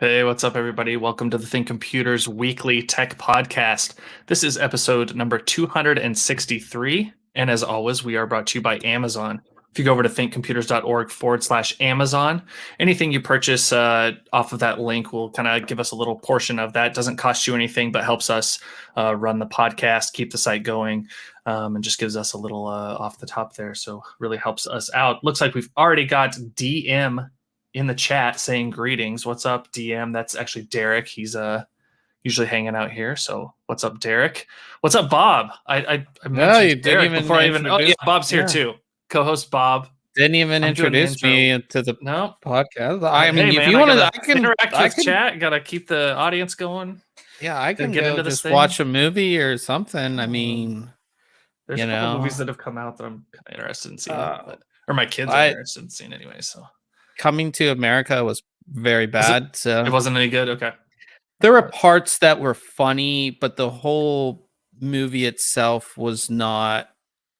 Hey, what's up, everybody? Welcome to the ThinkComputers Weekly Tech Podcast. This is episode number 263. And as always, we are brought to you by Amazon. If you go over to thinkcomputers.org/Amazon, anything you purchase off of that link will kind of give us a little portion of that. Doesn't cost you anything, but helps us run the podcast, keep the site going, and just gives us a little off the top there. So really helps us out. Looks like we've already got DM in the chat saying greetings. What's up, DM? That's actually Derek. He's usually hanging out here. So what's up, Derek? What's up, Bob? I mentioned Derek before I even. Oh yeah, Bob's here too. Co-host Bob didn't even introduce me to the podcast. I mean, if you want to, I can interact with chat. Got to keep the audience going. Yeah, I can get into this. Watch a movie or something. I mean, there's a couple movies that have come out that I'm kind of interested in seeing, or my kids are interested in seeing anyway. So. Coming to America was very bad. So it wasn't any good. Okay. There were parts that were funny, but the whole movie itself was not.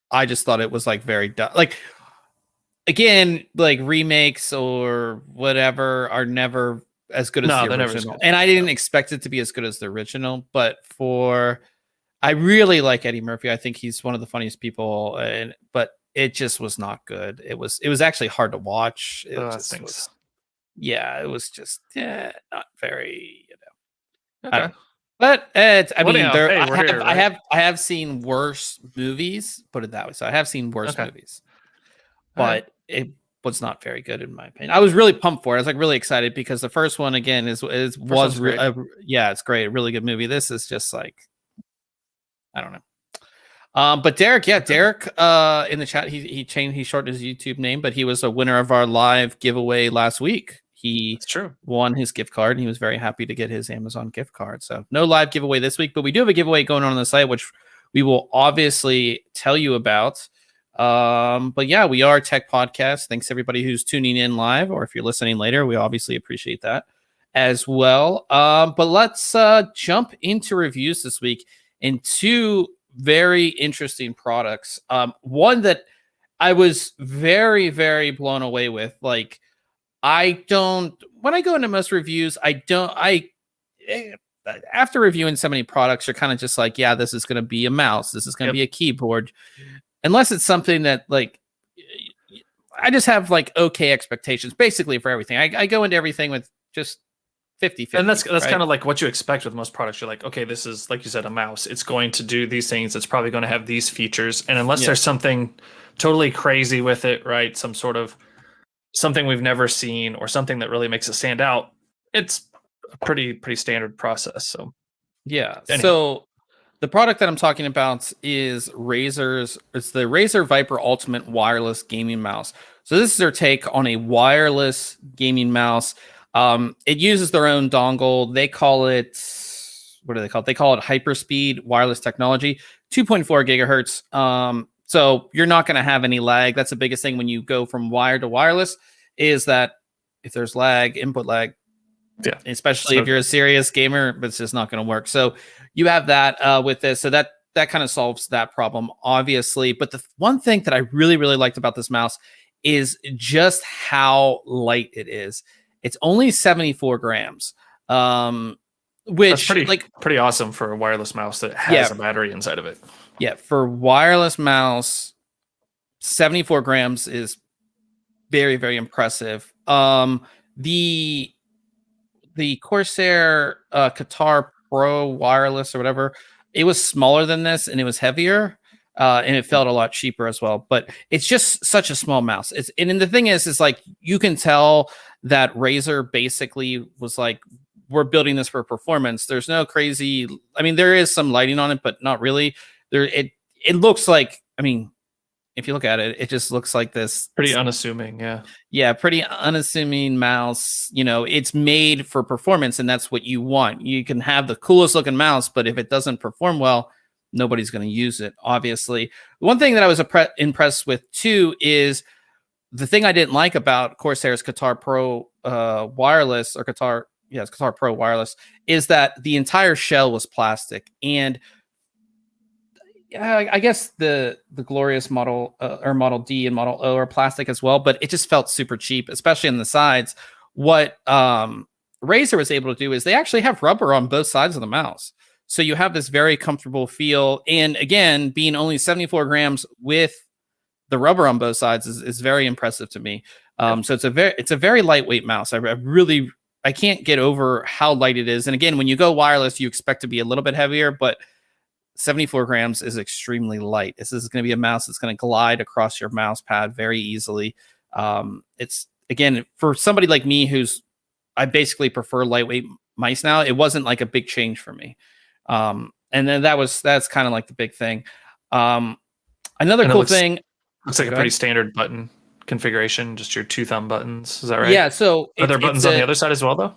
I just thought it was like very dumb. Like, again, like remakes or whatever are never as good as the original. And I didn't expect it to be as good as the original. But I really like Eddie Murphy. I think he's one of the funniest people. But it just was not good. It was actually hard to watch. It was just not very, Okay. But I have seen worse movies. Put it that way. So I have seen worse movies, but it was not very good in my opinion. I was really pumped for it. I was like really excited because the first one again was it's great. It's great, a really good movie. This is just like, I don't know. But Derek in the chat, he shortened his YouTube name, but he was a winner of our live giveaway last week. That's true. Won his gift card, and he was very happy to get his Amazon gift card. So no live giveaway this week, but we do have a giveaway going on the site, which we will obviously tell you about. But yeah, we are a tech podcast. Thanks everybody who's tuning in live, or if you're listening later, we obviously appreciate that as well. But let's jump into reviews this week in two very interesting products. One that I was very, very blown away with. Like, when I go into most reviews, after reviewing so many products, you're kind of just like, yeah, this is going to be a mouse. This is going to be a keyboard. Unless it's something that like, I just have like okay expectations basically for everything. I go into everything with just 50-50. And that's right? Kind of like what you expect with most products. You're like, okay, this is, like you said, a mouse. It's going to do these things. It's probably going to have these features. And unless there's something totally crazy with it, right? Some sort of something we've never seen or something that really makes it stand out, it's a pretty standard process. So anyway. So the product that I'm talking about is it's the Razer Viper Ultimate Wireless Gaming Mouse. So this is their take on a wireless gaming mouse. It uses their own dongle. They call it, what do they call it? They call it hyperspeed wireless technology, 2.4 gigahertz. So you're not going to have any lag. That's the biggest thing when you go from wire to wireless, is that if there's lag, input lag, especially if you're a serious gamer, but it's just not going to work. So you have that with this. So that kind of solves that problem, obviously. But the one thing that I really, really liked about this mouse is just how light it is. It's only 74 grams, which that's pretty awesome for a wireless mouse that has a battery inside of it. Yeah, for wireless mouse, 74 grams is very, very impressive. The Corsair Qatar Pro wireless or whatever, it was smaller than this and it was heavier. And it felt a lot cheaper as well, but it's just such a small mouse. And the thing is like, you can tell that Razer basically was like, we're building this for performance. There's no crazy, I mean, there is some lighting on it, but not really. It looks like, I mean, if you look at it, it just looks like this pretty unassuming. Yeah. Pretty unassuming mouse. It's made for performance, and that's what you want. You can have the coolest looking mouse, but if it doesn't perform well, nobody's going to use it, obviously. One thing that I was impressed with too is the thing I didn't like about Corsair's Qatar Pro wireless, or Qatar Pro wireless, is that the entire shell was plastic. And I guess the Glorious model or Model D and Model O are plastic as well, but it just felt super cheap, especially on the sides. What Razer was able to do is they actually have rubber on both sides of the mouse. So you have this very comfortable feel. And again, being only 74 grams with the rubber on both sides is very impressive to me. So it's a very lightweight mouse. I can't get over how light it is. And again, when you go wireless, you expect to be a little bit heavier, but 74 grams is extremely light. This is going to be a mouse that's going to glide across your mouse pad very easily. It's, again, for somebody like me I basically prefer lightweight mice now. It wasn't like a big change for me. And then that's kind of like the big thing. Another cool thing. Looks like a pretty standard button configuration, just your 2 thumb buttons. Is that right? Yeah. So are there buttons on the other side as well, though?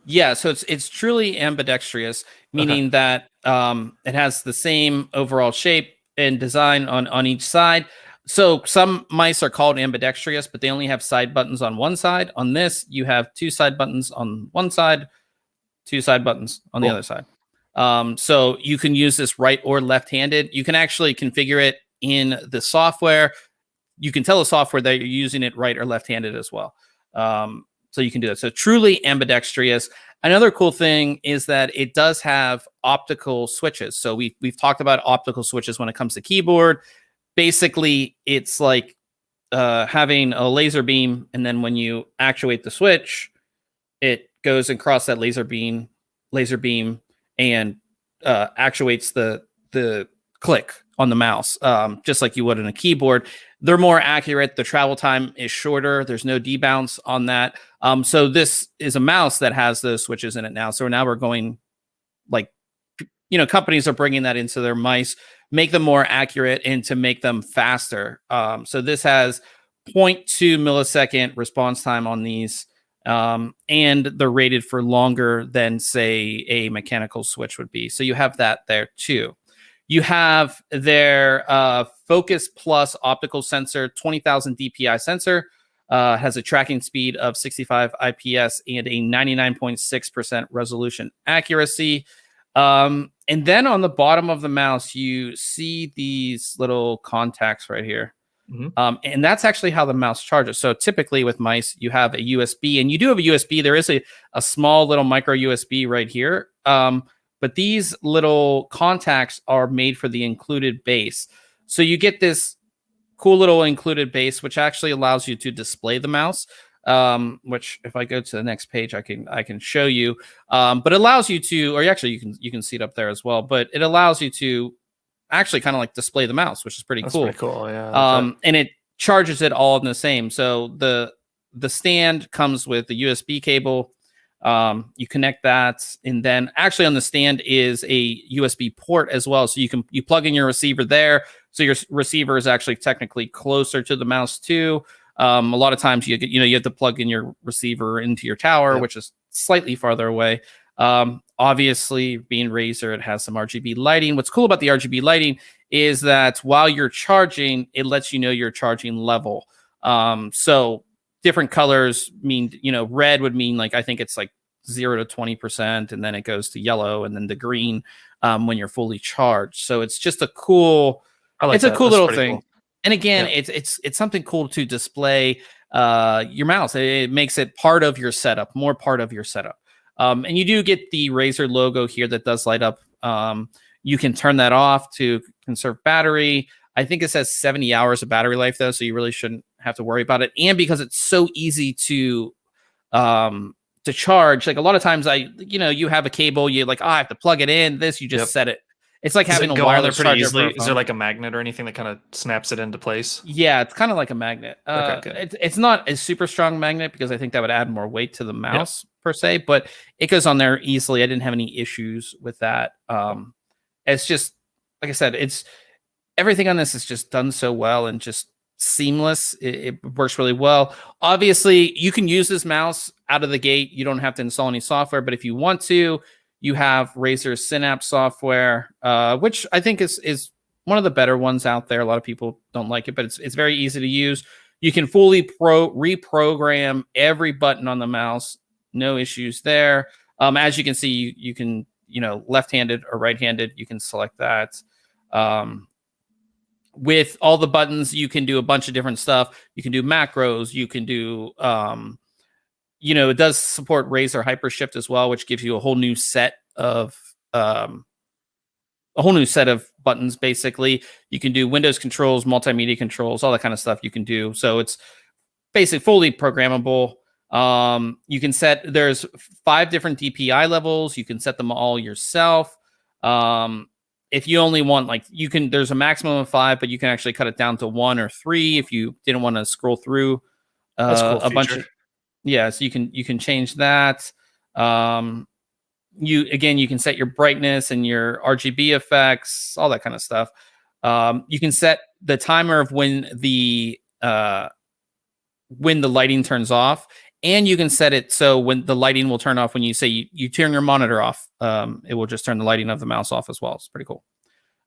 Yeah. So it's truly ambidextrous, meaning that it has the same overall shape and design on each side. So some mice are called ambidextrous, but they only have side buttons on one side. On this, you have 2 side buttons on one side, 2 side buttons on the other side. So you can use this right or left-handed. You can actually configure it in the software. You can tell the software that you're using it right or left-handed as well. So you can do that. So truly ambidextrous. Another cool thing is that it does have optical switches. So we've talked about optical switches when it comes to keyboard. Basically, it's like having a laser beam, and then when you actuate the switch, it goes across that laser beam and actuates the click on the mouse, just like you would in a keyboard. They're more accurate. The travel time is shorter. There's no debounce on that. So this is a mouse that has those switches in it now. So now we're going, like, companies are bringing that into their mice, make them more accurate and to make them faster. So this has 0.2 millisecond response time on these. And they're rated for longer than, say, a mechanical switch would be. So you have that there too. You have their Focus Plus optical sensor, 20,000 DPI sensor, has a tracking speed of 65 IPS and a 99.6% resolution accuracy. And then on the bottom of the mouse, you see these little contacts right here. Mm-hmm. And that's actually how the mouse charges. So typically with mice, you have a USB, and you do have a USB. There is a small little micro USB right here. But these little contacts are made for the included base. So you get this cool little included base, which actually allows you to display the mouse. Which, if I go to the next page, I can show you. But it allows you to, or actually you can see it up there as well. But it allows you to actually kind of like display the mouse, which is pretty cool. Pretty cool, yeah. And it charges it all in the same. So the stand comes with the USB cable. You connect that, and then actually on the stand is a USB port as well. So you plug in your receiver there. So your receiver is actually technically closer to the mouse too. A lot of times you have to plug in your receiver into your tower, which is slightly farther away. Obviously, being Razer, it has some RGB lighting. What's cool about the RGB lighting is that while you're charging, it lets you know your charging level. So different colors mean, red would mean, like, I think it's like 0 to 20%, and then it goes to yellow, and then the green when you're fully charged. So it's just a cool, it's a cool little thing. Cool. And again, it's something cool to display your mouse. It makes it part of your setup, more part of your setup. And you do get the Razer logo here that does light up. You can turn that off to conserve battery. I think it says 70 hours of battery life, though, so you really shouldn't have to worry about it. And because it's so easy to charge, like a lot of times you have a cable, you like, I have to plug it in. You just set it. It's like having a wireless charger. Easily? Is there like a magnet or anything that kind of snaps it into place? Yeah, it's kind of like a magnet. Okay. It's not a super strong magnet because I think that would add more weight to the mouse per se, but it goes on there easily. I didn't have any issues with that. It's just, like I said, everything on this is just done so well and just seamless. It works really well. Obviously, you can use this mouse out of the gate. You don't have to install any software, but if you want to, you have Razer Synapse software, which I think is one of the better ones out there. A lot of people don't like it, but it's very easy to use. You can fully reprogram every button on the mouse. No issues there. As you can see, you can, left-handed or right-handed, you can select that. With all the buttons, you can do a bunch of different stuff. You can do macros. You can do it does support Razer Hypershift as well, which gives you a whole new set of buttons. Basically, you can do Windows controls, multimedia controls, all that kind of stuff you can do. So it's basically fully programmable. You can there's 5 different DPI levels. You can set them all yourself. If you only want, there's a maximum of 5, but you can actually cut it down to 1 or 3 if you didn't want to scroll through That's a cool a bunch of. Yeah, so you can change that. You can set your brightness and your RGB effects, all that kind of stuff. You can set the timer of when the lighting turns off, and you can set it so when the lighting will turn off when you say you turn your monitor off. It will just turn the lighting of the mouse off as well. It's pretty cool.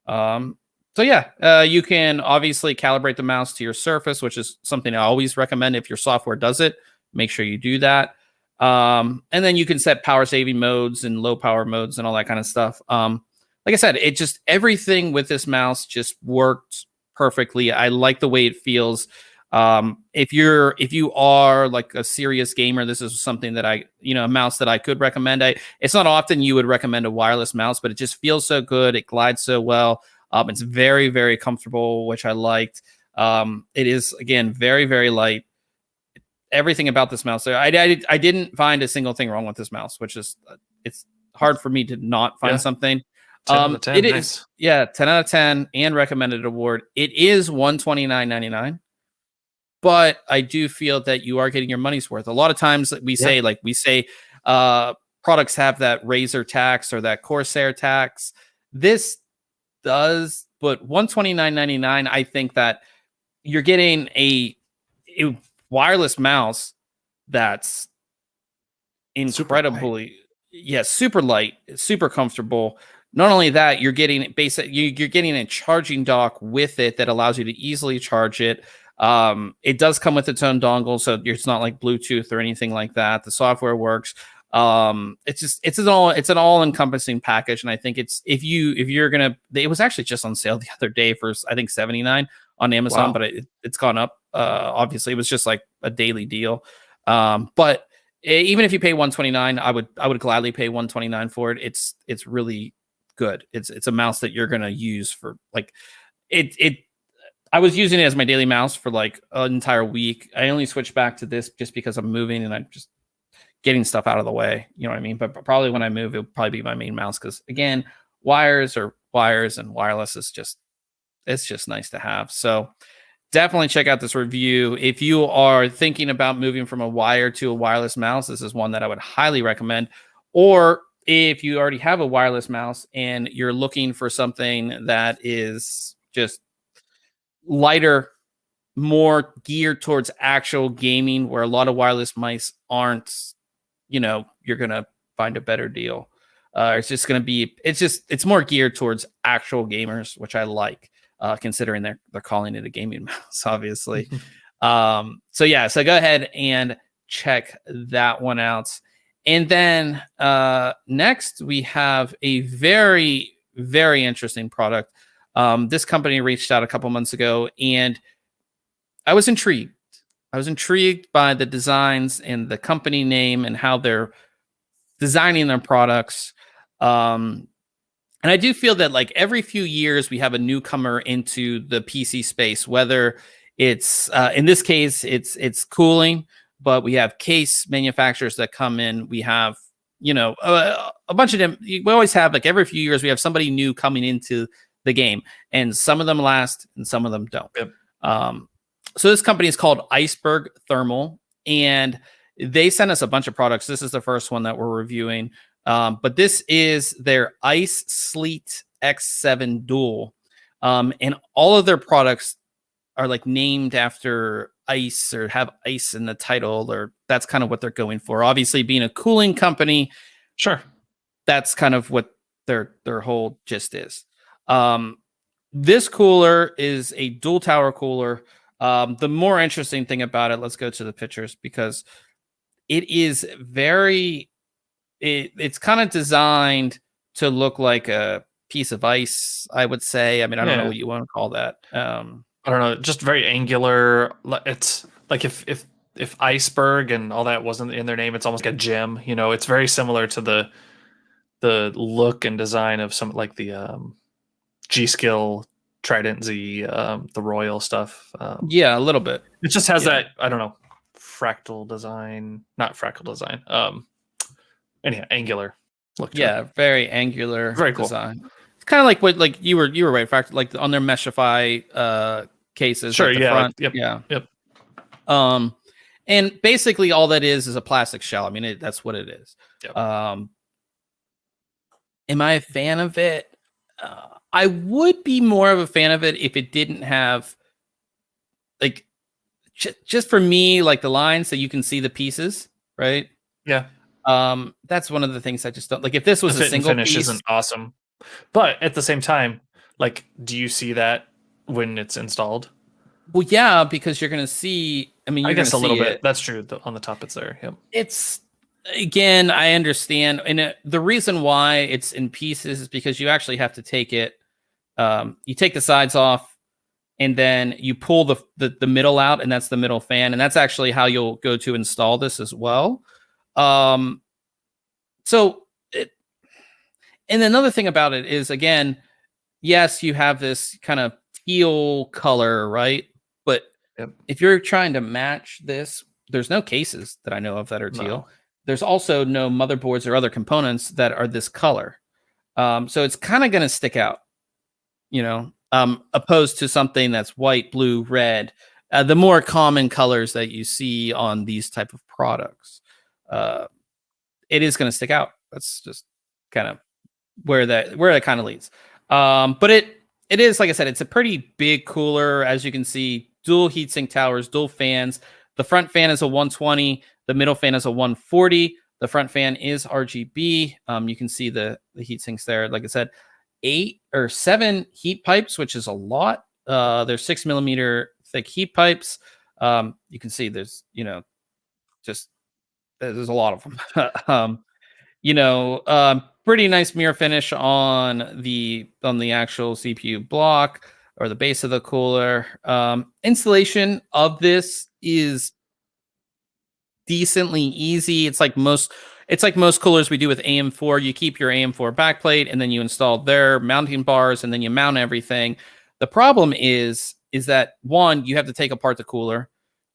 So yeah, you can obviously calibrate the mouse to your surface, which is something I always recommend. If your software does it, make sure you do that. And then you can set power saving modes and low power modes and all that kind of stuff. Like I said, everything with this mouse just worked perfectly. I like the way it feels. If you are like a serious gamer, this is something that a mouse that I could recommend. It's not often you would recommend a wireless mouse, but it just feels so good. It glides so well. It's very, very comfortable, which I liked. It is, again, very, very light. Everything about this mouse there, I didn't find a single thing wrong with this mouse, which is, it's hard for me to not find something. 10 out of 10, it nice. is, 10 out of 10 and recommended award. It is $129.99, but I do feel that you are getting your money's worth. A lot of times we say products have that Razer tax or that Corsair tax. This does, but $129.99, I think that you're getting a wireless mouse that's incredibly super light, super comfortable. Not only that, you're getting you're getting a charging dock with it that allows you to easily charge it. It does come with its own dongle, so it's not like Bluetooth or anything like that. The software works. It's an all encompassing package, and I think it was actually just on sale the other day for, I think, $79 on Amazon. Wow. But it's gone up. Obviously, it was just like a daily deal. But even if you pay $129, I would gladly pay $129 for it. It's really good. It's a mouse that you're gonna use for like it. I was using it as my daily mouse for like an entire week. I only switched back to this just because I'm moving and I'm just getting stuff out of the way. You know what I mean? But probably when I move, it'll probably be my main mouse, because again, wires and wireless is it's just nice to have. So definitely check out this review. If you are thinking about moving from a wire to a wireless mouse, this is one that I would highly recommend. Or if you already have a wireless mouse and you're looking for something that is just lighter, more geared towards actual gaming, where a lot of wireless mice aren't, you're going to find a better deal. It's more geared towards actual gamers, which I like, considering they're calling it a gaming mouse, obviously. So go ahead and check that one out. And then next we have a very, very interesting product. This company reached out a couple months ago, and I was intrigued. I was intrigued by the designs and the company name and how they're designing their products. And I do feel that like every few years we have a newcomer into the PC space, whether it's in this case it's cooling, but we have case manufacturers that come in. We have a bunch of them. We always have, like, every few years we have somebody new coming into the game, and some of them last and some of them don't. Yep. So this company is called Iceberg Thermal, and they sent us a bunch of products. This is the first one that we're reviewing. But this is their IceSLEET X7 Dual. And all of their products are like named after ice or have ice in the title, or that's kind of what they're going for. Obviously, being a cooling company, sure, that's kind of what their whole gist is. This cooler is a dual tower cooler. The more interesting thing about it, let's go to the pictures, because it is it's kind of designed to look like a piece of ice, I would say. I mean, I don't know what you want to call that. I don't know, just very angular. It's like if if Iceberg and all that wasn't in their name, it's almost like a gem. You know, it's very similar to the look and design of some like the G-Skill Trident Z, the Royal stuff. Yeah, a little bit. It just has that, I don't know, fractal design, not fractal design. Anyhow, angular look. Yeah, very angular, very cool design. It's kind of like what, like you were right, fact, like on their Meshify cases. Sure, like the yeah, front. yep, yep. And basically all that is a plastic shell. I mean, that's what it is. Yep. Am I a fan of it? I would be more of a fan of it if it didn't have, like, just for me, like the lines so you can see the pieces, right? Yeah. That's one of the things I just don't like. If this was the a single finish piece, isn't awesome, but at the same time, like, do you see that when it's installed? Well, yeah, because you're going to see. I mean, I guess a little bit. It. That's true. On the top, it's there. Yep. It's, again, I understand, and the reason why it's in pieces is because you actually have to take it. You take the sides off, and then you pull the middle out, and that's the middle fan, and that's actually how you'll go to install this as well. And another thing about it is, again, yes, you have this kind of teal color, right? But if you're trying to match this, there's no cases that I know of that are teal. No. There's also no motherboards or other components that are this color. So it's kind of going to stick out, opposed to something that's white, blue, red, the more common colors that you see on these type of products. It is going to stick out. That's just kind of where that kind of leads. But it is, like I said, it's a pretty big cooler. As you can see, dual heatsink towers, dual fans. The front fan is a 120. The middle fan is a 140. The front fan is RGB. You can see the heat sinks there. Like I said, 8 or 7 heat pipes, which is a lot. They're 6 millimeter thick heat pipes. You can see there's, there's a lot of them. Pretty nice mirror finish on the actual CPU block or the base of the cooler. Installation of this is decently easy. It's like most coolers we do with AM4. You keep your AM4 backplate, and then you install their mounting bars, and then you mount everything. The problem is that, one, you have to take apart the cooler.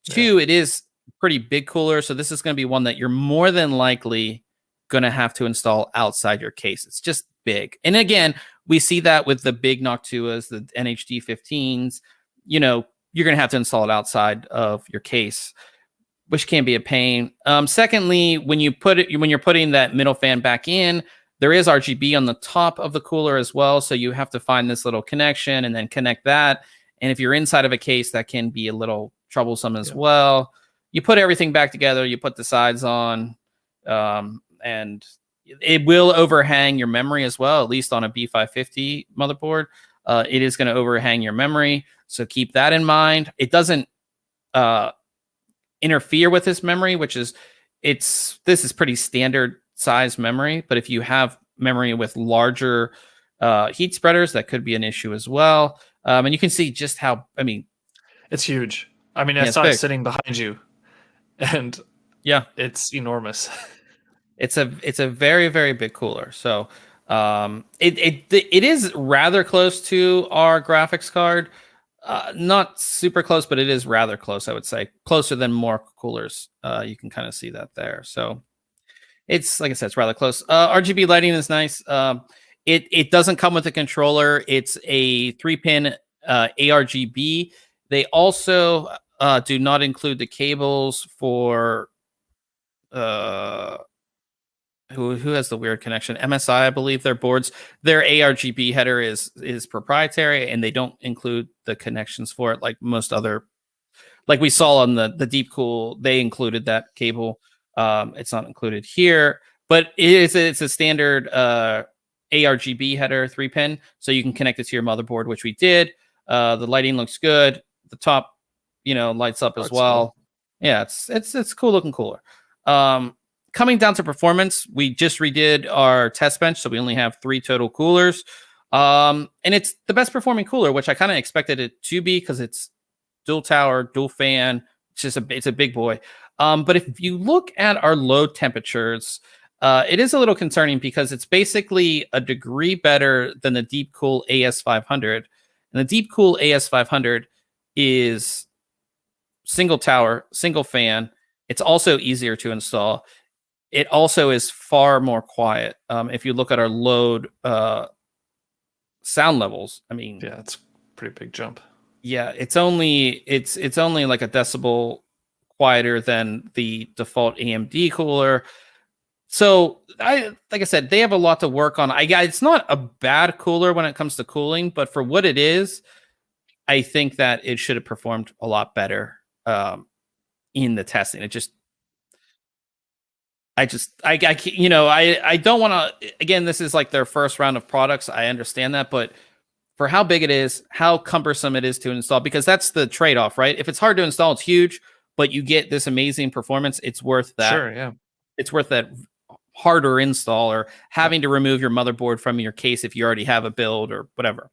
Two, it is pretty big cooler, so this is going to be one that you're more than likely going to have to install outside your case. It's just big. And again, we see that with the big Noctuas, the NHD15s. You're going to have to install it outside of your case, which can be a pain. Secondly, when you're putting that middle fan back in, there is RGB on the top of the cooler as well, so you have to find this little connection and then connect that. And if you're inside of a case, that can be a little troublesome as well. You put everything back together, you put the sides on, and it will overhang your memory as well, at least on a B550 motherboard. It is going to overhang your memory, so keep that in mind. It doesn't interfere with this memory, this is pretty standard size memory, but if you have memory with larger heat spreaders, that could be an issue as well. And you can see just how, it's huge. I saw it sitting behind you, and it's enormous. It's a very, very big cooler. So it is rather close to our graphics card. Not super close, but it is rather close, I would say. Closer than more coolers. You can kind of see that there. So it's, like I said, it's rather close. RGB lighting is nice. It doesn't come with a controller. It's a 3-pin ARGB. They also do not include the cables for who has the weird connection? MSI, I believe, their boards. Their ARGB header is proprietary, and they don't include the connections for it like most other, like we saw on the Deep Cool. They included that cable. It's not included here, but it's a standard ARGB header 3-pin, so you can connect it to your motherboard, which we did. The lighting looks good. The top, lights up as well. Cool. Yeah, it's cool looking cooler. Coming down to performance, we just redid our test bench, so we only have 3 total coolers. And it's the best performing cooler, which I kind of expected it to be, because it's dual tower, dual fan, it's a big boy. But if you look at our low temperatures, it is a little concerning because it's basically a degree better than the Deepcool AS500. And the Deepcool AS500 is single tower, single fan. It's also easier to install. It also is far more quiet. If you look at our load sound levels, I mean, yeah, it's a pretty big jump. Yeah, it's only like a decibel quieter than the default AMD cooler. So like I said, they have a lot to work on. It's not a bad cooler when it comes to cooling, but for what it is, I think that it should have performed a lot better in the testing. I don't want to. Again, this is like their first round of products. I understand that, but for how big it is, how cumbersome it is to install, because that's the trade-off, right? If it's hard to install, it's huge, but you get this amazing performance. It's worth that. Sure, yeah. It's worth that harder install or having to remove your motherboard from your case if you already have a build or whatever.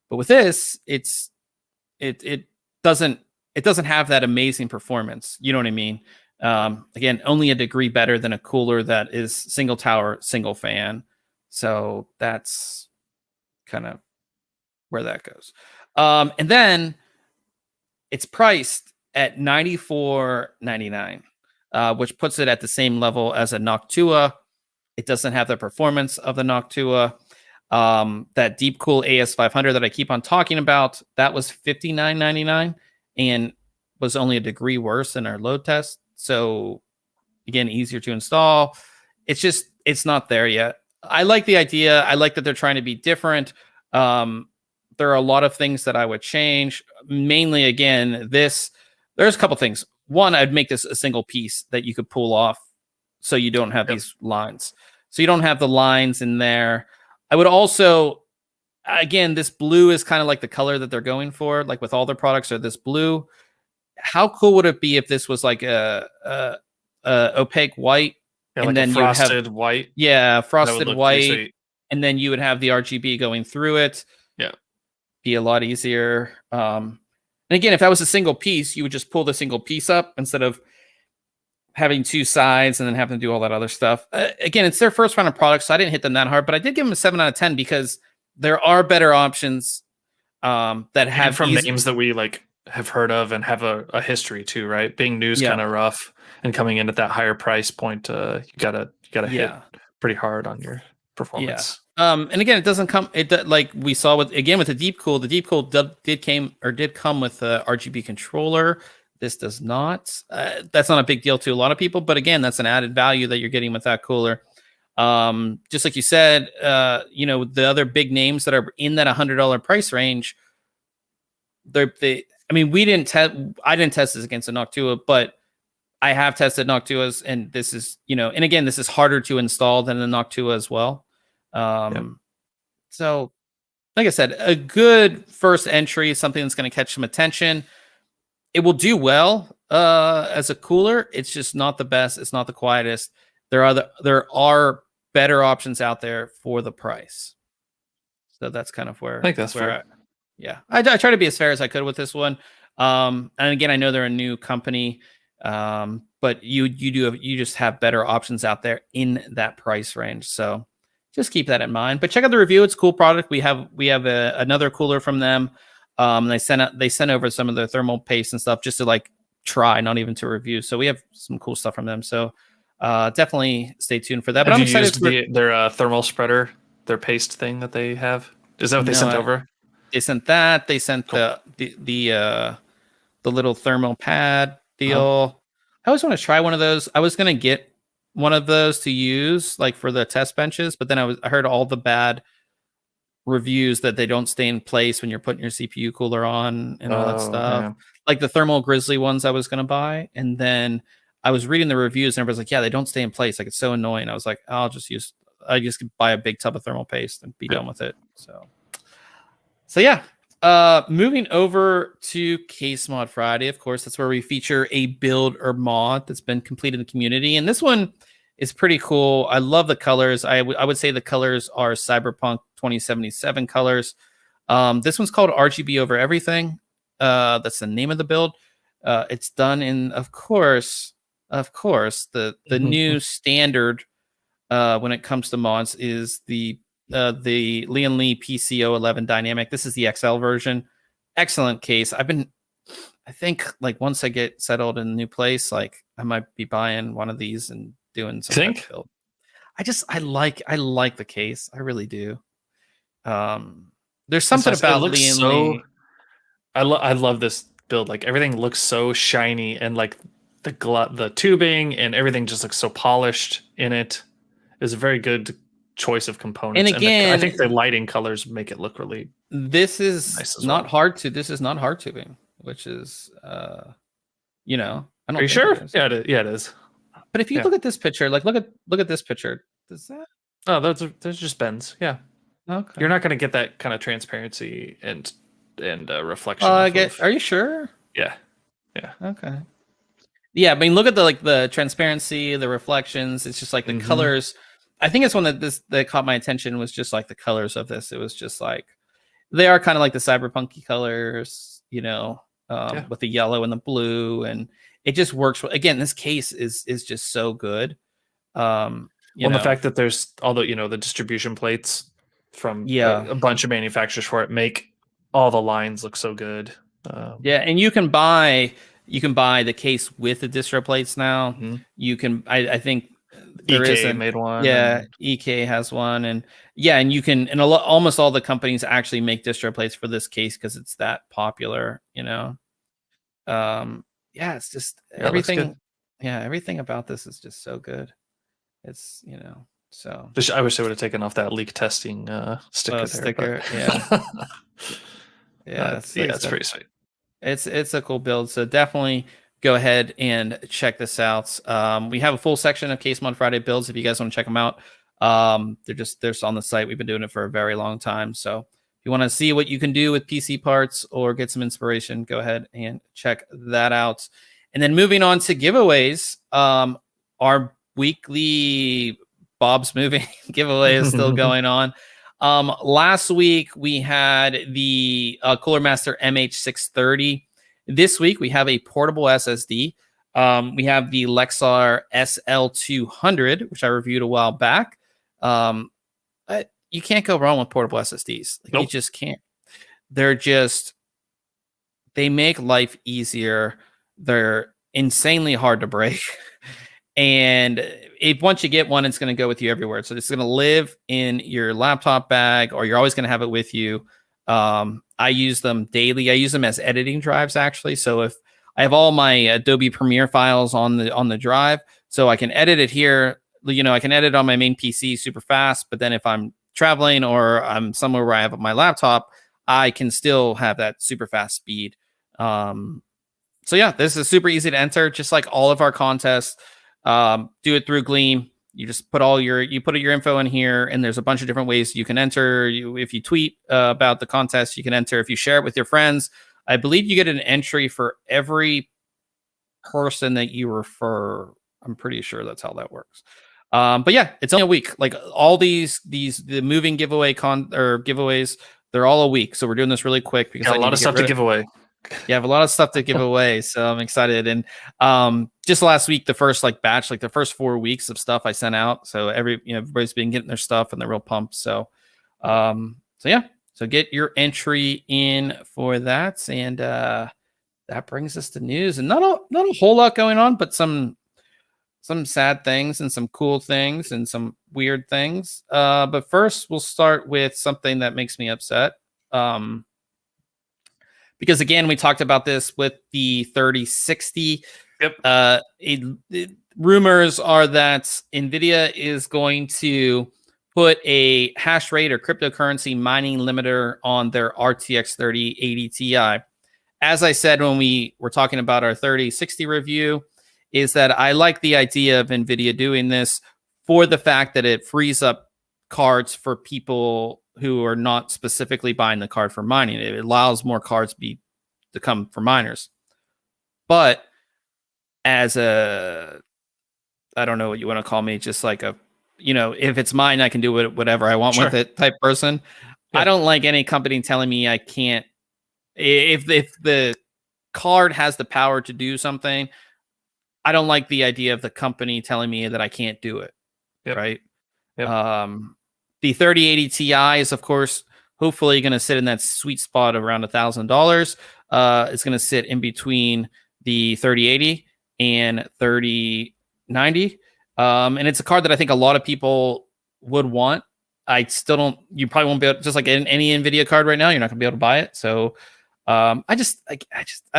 But with this, it doesn't have that amazing performance. You know what I mean? Again, only a degree better than a cooler that is single tower, single fan. So that's kind of where that goes. And then it's priced at $94.99, which puts it at the same level as a Noctua. It doesn't have the performance of the Noctua. That Deepcool AS500 that I keep on talking about, that was $59.99 and was only a degree worse in our load test. So again, easier to install. It's not there yet. I like the idea. I like that they're trying to be different. There are a lot of things that I would change. Mainly, again, there's a couple things. One, I'd make this a single piece that you could pull off so you don't have these lines. So you don't have the lines in there. I would also, again, this blue is kind of like the color that they're going for, like with all their products are this blue. How cool would it be if this was like a opaque white, and like then frosted white? Yeah, frosted white, and then you would have the RGB going through it. Yeah, be a lot easier. And again, if that was a single piece, you would just pull the single piece up instead of having two sides and then having to do all that other stuff. Again, it's their first round of products, so I didn't hit them that hard, but I did give them a 7 out of 10 because there are better options that have from names that we like have heard of and have a history too, right? Being news kind of rough and coming in at that higher price point, you gotta hit pretty hard on your performance. And again, it doesn't come. Like we saw with the Deepcool. The Deepcool did come with a RGB controller. This does not. That's not a big deal to a lot of people, but again, that's an added value that you're getting with that cooler. Just like you said, the other big names that are in that $100 price range. I didn't test this against a Noctua, but I have tested Noctuas, and this is, and again, this is harder to install than the Noctua as well. So like I said, a good first entry, something that's going to catch some attention. It will do well as a cooler. It's just not the best. It's not the quietest. There are better options out there for the price. So that's kind of where I think that's fair. I try to be as fair as I could with this one. And again, I know they're a new company, but you just have better options out there in that price range. So just keep that in mind. But check out the review; it's a cool product. We have another cooler from them. They sent over some of their thermal paste and stuff just to like try, not even to review. So we have some cool stuff from them. So definitely stay tuned for that. But I'm excited for their thermal spreader, their paste thing that they have. Is that what they sent over? They sent that. They sent cool. the little thermal pad deal. I always want to try one of those. I was gonna get one of those to use like for the test benches, but then I heard all the bad reviews that they don't stay in place when you're putting your CPU cooler on and all that stuff. Yeah. Like the thermal grizzly ones I was gonna buy, and then I was reading the reviews and everybody's like, yeah, they don't stay in place. Like it's so annoying. I was like, I just buy a big tub of thermal paste and be done with it. So yeah. Moving over to Case Mod Friday, of course, that's where we feature a build or mod that's been completed in the community. And this one is pretty cool. I love the colors. I would say the colors are Cyberpunk 2077 colors. This one's called RGB over everything. That's the name of the build. It's done in, of course, the new standard when it comes to mods is the Lian Li PC011 Dynamic. This is the XL version. Excellent case. I think like once I get settled in a new place, like I might be buying one of these and doing some type of build. I like the case. I really do. There's something about Lian Li. I love this build. Like everything looks so shiny, and like the tubing and everything just looks so polished in it. It's a very good choice of components. And again, I think the lighting colors make it look really. This is nice not hard to. This is not hard tubing, which is, I don't. Are you sure? Yeah, it is. But if you look at this picture, like look at this picture. Does that? Oh, those just bends. Yeah. Okay. You're not going to get that kind of transparency and reflection. Are you sure? Yeah. Okay. Yeah, I mean, look at the transparency, the reflections. It's just like the colors. I think it's one that caught my attention was just like the colors of this. It was just like they are kind of like the cyberpunky colors, with the yellow and the blue, and it just works. Again, this case is just so good. The fact that there's all the distribution plates from a bunch of manufacturers for it make all the lines look so good. And you can buy the case with the distro plates now. You can, I think there EK made one. Yeah, EK has one, and you can, and almost all the companies actually make distro plates for this case because it's that popular. It's just everything. Yeah, everything about this is just so good. It's so. I wish they would have taken off that leak testing sticker. It's pretty sweet. It's a cool build. So definitely go ahead and check this out. We have a full section of Case Mod Friday builds if you guys want to check them out. They're just on the site. We've been doing it for a very long time. So if you want to see what you can do with PC parts or get some inspiration, go ahead and check that out. And then moving on to giveaways, our weekly Bob's Moving giveaway is still going on. Last week we had the Cooler Master MH630. This week we have a portable SSD. We have the Lexar SL200, which I reviewed a while back. You can't go wrong with portable SSDs. Nope. You just can't. They make life easier. They're insanely hard to break. And once you get one, it's going to go with you everywhere. So it's going to live in your laptop bag, or you're always going to have it with you. I use them daily. I use them as editing drives, actually. So if I have all my Adobe Premiere files on the drive, so I can edit it here. I can edit on my main PC super fast. But then if I'm traveling or I'm somewhere where I have my laptop, I can still have that super fast speed. So yeah, this is super easy to enter, just like all of our contests. Do it through Gleam. You just put your info in here, and there's a bunch of different ways you can enter. If you tweet about the contest, you can enter. If you share it with your friends, I believe you get an entry for every person that you refer. I'm pretty sure that's how that works. But yeah, it's only a week. Like all the moving giveaways, they're all a week. So we're doing this really quick because a lot of stuff to give away. Yeah, I have a lot of stuff to give away, so I'm excited. And just last week, the first batch, the first 4 weeks of stuff I sent out. So everybody's been getting their stuff and they're real pumped. So get your entry in for that. And that brings us to news, and not a whole lot going on, but some sad things and some cool things and some weird things. But first, we'll start with something that makes me upset. Because again, we talked about this with the 3060. Yep. Rumors are that NVIDIA is going to put a hash rate or cryptocurrency mining limiter on their RTX 3080 Ti. As I said when we were talking about our 3060 review, is that I like the idea of NVIDIA doing this for the fact that it frees up cards for people who are not specifically buying the card for mining. It allows more cards to come for miners. But as I don't know what you want to call me, just like if it's mine, I can do whatever I want with it type person. Yeah. I don't like any company telling me I can't. If the card has the power to do something, I don't like the idea of the company telling me that I can't do it. Yep. Right. Yep. The 3080 Ti is, of course, hopefully going to sit in that sweet spot around $1,000. It's going to sit in between the 3080 and 3090. And it's a card that I think a lot of people would want. I still don't, you probably won't be able, just like any NVIDIA card right now, you're not gonna be able to buy it. So I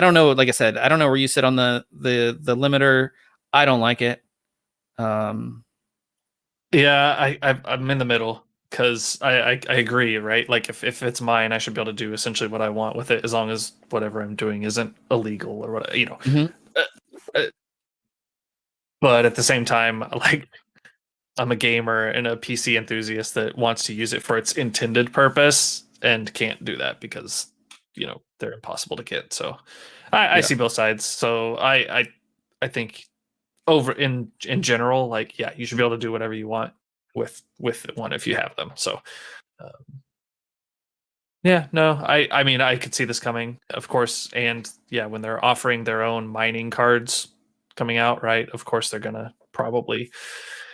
don't know. Like I said, I don't know where you sit on the limiter. I don't like it. Yeah, I'm in the middle because I agree, right? Like if it's mine, I should be able to do essentially what I want with it, as long as whatever I'm doing isn't illegal or what, but at the same time, like, I'm a gamer and a PC enthusiast that wants to use it for its intended purpose and can't do that because, they're impossible to get. So I see both sides. So I think over in general, like, yeah, you should be able to do whatever you want with one if you have them. So yeah, no, I mean, I could see this coming, of course. And yeah, when they're offering their own mining cards coming out, right, of course they're gonna probably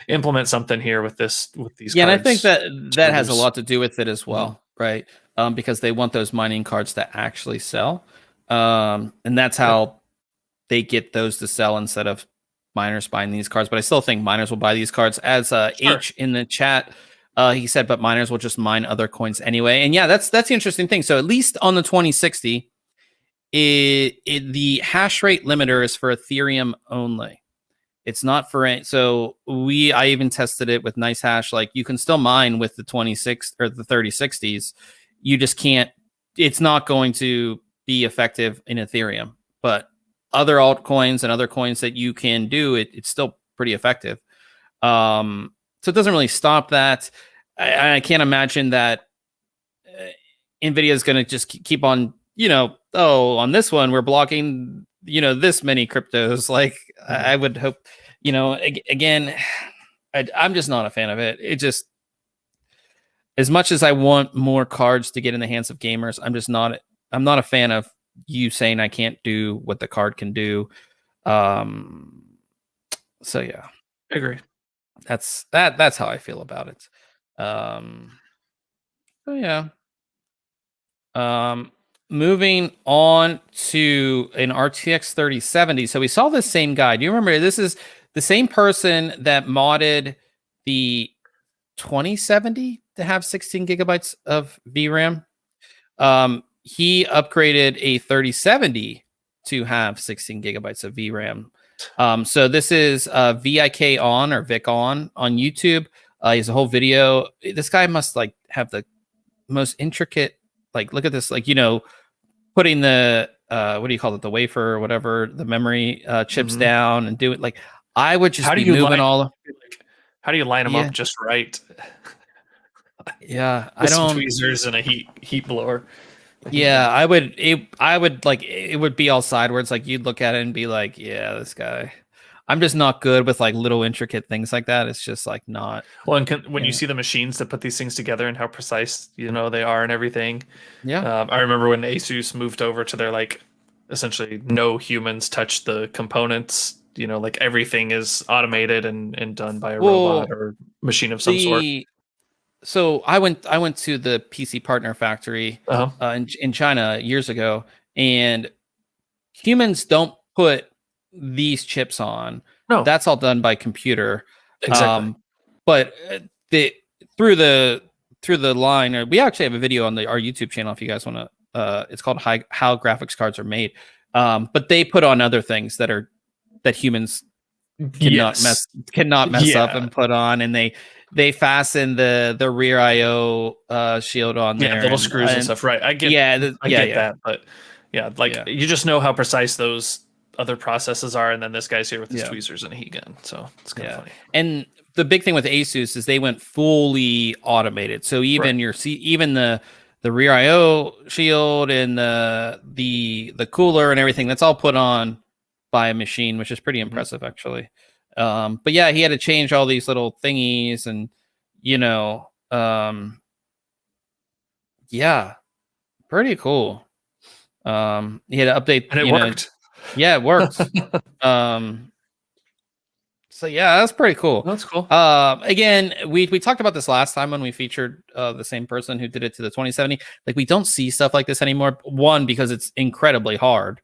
implement something here with these cards. And I think that has a lot to do with it as well, right? Because they want those mining cards to actually sell, and that's how they get those to sell instead of miners buying these cards. But I still think miners will buy these cards. As H in the chat, he said, but miners will just mine other coins anyway. And yeah, that's the interesting thing. So at least on the 2060, the hash rate limiter is for Ethereum only. It's not for it. So I even tested it with NiceHash. Like, you can still mine with the 26 or the 3060s. You just can't, it's not going to be effective in Ethereum, but other altcoins and other coins that you can do, it's still pretty effective. So it doesn't really stop that. I can't imagine that NVIDIA is going to just keep on, on this one, we're blocking, this many cryptos. Like, I would hope, again, I'm just not a fan of it. It just, as much as I want more cards to get in the hands of gamers, I'm not a fan of you saying I can't do what the card can do. So yeah, I agree. That's how I feel about it. So yeah. Moving on to an RTX 3070. So we saw the same guy. Do you remember, this is the same person that modded the 2070 to have 16 gigabytes of VRAM. He upgraded a 3070 to have 16 gigabytes of VRAM. So this is VIK on or Vic on YouTube. He has a whole video. This guy must like have the most intricate, like, look at this, like, putting the what do you call it, the wafer or whatever, the memory chips down and do it. Like, I would just be moving all. How do you line them up just right? Yeah, with some tweezers and a heat blower. Yeah, I would like, it would be all sideways. Like, you'd look at it and be like, yeah, this guy. I'm just not good with like little intricate things like that. It's just like not. Well, and when you see the machines that put these things together and how precise they are and everything. Yeah. I remember when Asus moved over to their, like, essentially no humans touch the components. Like, everything is automated and done by a robot or machine of some sort. So I went to the PC Partner Factory in China years ago, and humans don't put these chips on. No, that's all done by computer. Exactly. But through the line, we actually have a video on our YouTube channel if you guys want to. It's called How Graphics Cards Are Made. But they put on other things that humans cannot mess up and put on, and they fasten the rear IO shield on there. Little screws and stuff. Right. I get that. But you just know how precise those other processes are, and then this guy's here with his tweezers and a heat gun. So it's kind of funny. And the big thing with Asus is they went fully automated. So even even the rear IO shield and the cooler and everything, that's all put on by a machine, which is pretty impressive actually. But yeah, he had to change all these little thingies and yeah, pretty cool. He had to update, and it worked. Yeah, it worked. So yeah, that's pretty cool. That's cool. Again, we talked about this last time when we featured the same person who did it to the 2070. Like, we don't see stuff like this anymore. One, because it's incredibly hard.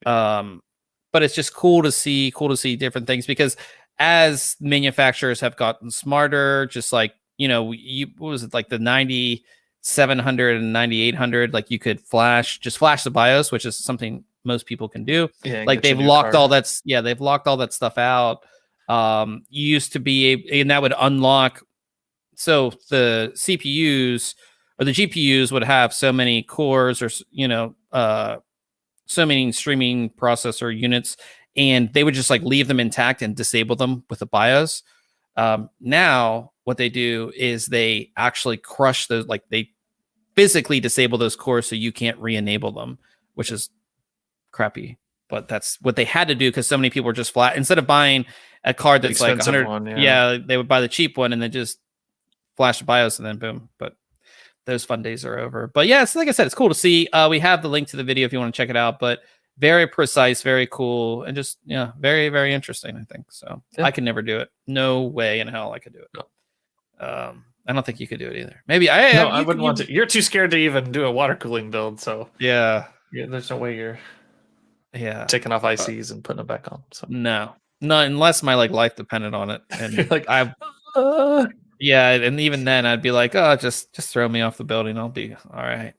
But it's just cool to see different things, because as manufacturers have gotten smarter, just like, what was it, like the 9700 and 9800, like you could flash the BIOS, which is something most people can do. Yeah, like they've locked all that. Yeah, they've locked all that stuff out. You used to be and that would unlock. So the CPUs or the GPUs would have so many cores, or so many streaming processor units, and they would just like leave them intact and disable them with the BIOS. Now what they do is they actually crush those, like they physically disable those cores so you can't re-enable them, which is crappy. But that's what they had to do, because so many people were just flat. Instead of buying a card that's like 100, they would buy the cheap one and then just flash the BIOS and then boom. But those fun days are over. But yeah, it's like I said, it's cool to see. We have the link to the video if you want to check it out. But very precise, very cool, and just very, very interesting, I think. So I can never do it. No way in hell I could do it. No. I don't think you could do it either. Maybe I wouldn't want to. You're too scared to even do a water cooling build. So yeah, there's no way you're taking off ICs and putting them back on. So no, unless my life depended on it, and like yeah, and even then I'd be like, oh, just throw me off the building, I'll be all right.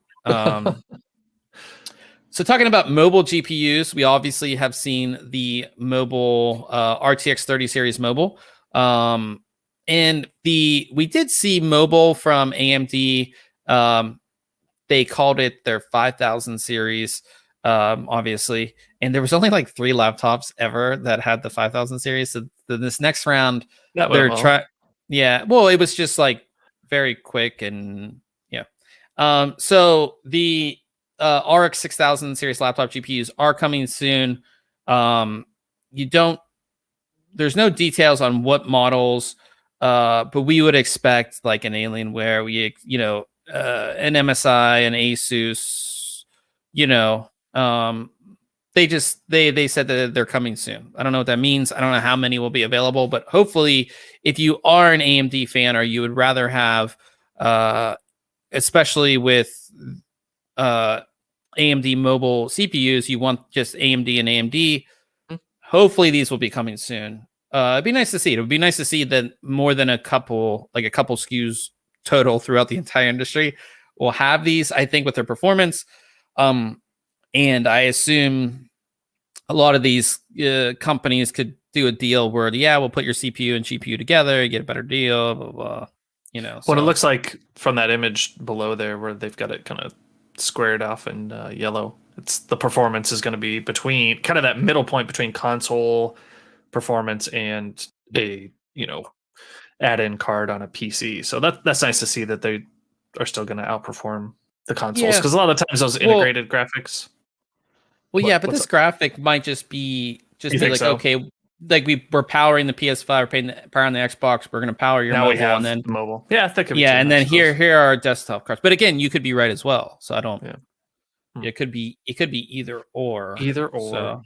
So talking about mobile GPUs, we obviously have seen the mobile RTX 30 series mobile, and we did see mobile from AMD. They called it their 5000 series. Obviously, and there was only like 3 laptops ever that had the 5000 series. So this next round, they're trying. Yeah, well, it was just like very quick, and so the RX 6000 series laptop GPUs are coming soon. There's no details on what models, but we would expect like an Alienware, an MSI, an Asus, they said that they're coming soon. I don't know what that means. I don't know how many will be available, but hopefully if you are an AMD fan, or you would rather have, especially with AMD mobile CPUs, you want just AMD and AMD. Hopefully these will be coming soon. It'd be nice to see. It would be nice to see that more than a couple SKUs total throughout the entire industry will have these, I think, with their performance. And I assume a lot of these companies could do a deal where, we'll put your CPU and GPU together, you get a better deal, blah, blah, blah. What it looks like from that image below there, where they've got it kind of squared off in yellow, it's the performance is going to be between kind of that middle point between console performance and a add-in card on a PC. So that's nice to see that they are still going to outperform the consoles, because a lot of the times those integrated graphics. Well, but this graphic might just be like, so? Okay, like we're powering the PS5, we're powering the Xbox, we're going to power your mobile, and then mobile. Yeah, that could be and then here are our desktop cards. But again, you could be right as well. So I don't. Yeah. It could be either or. So,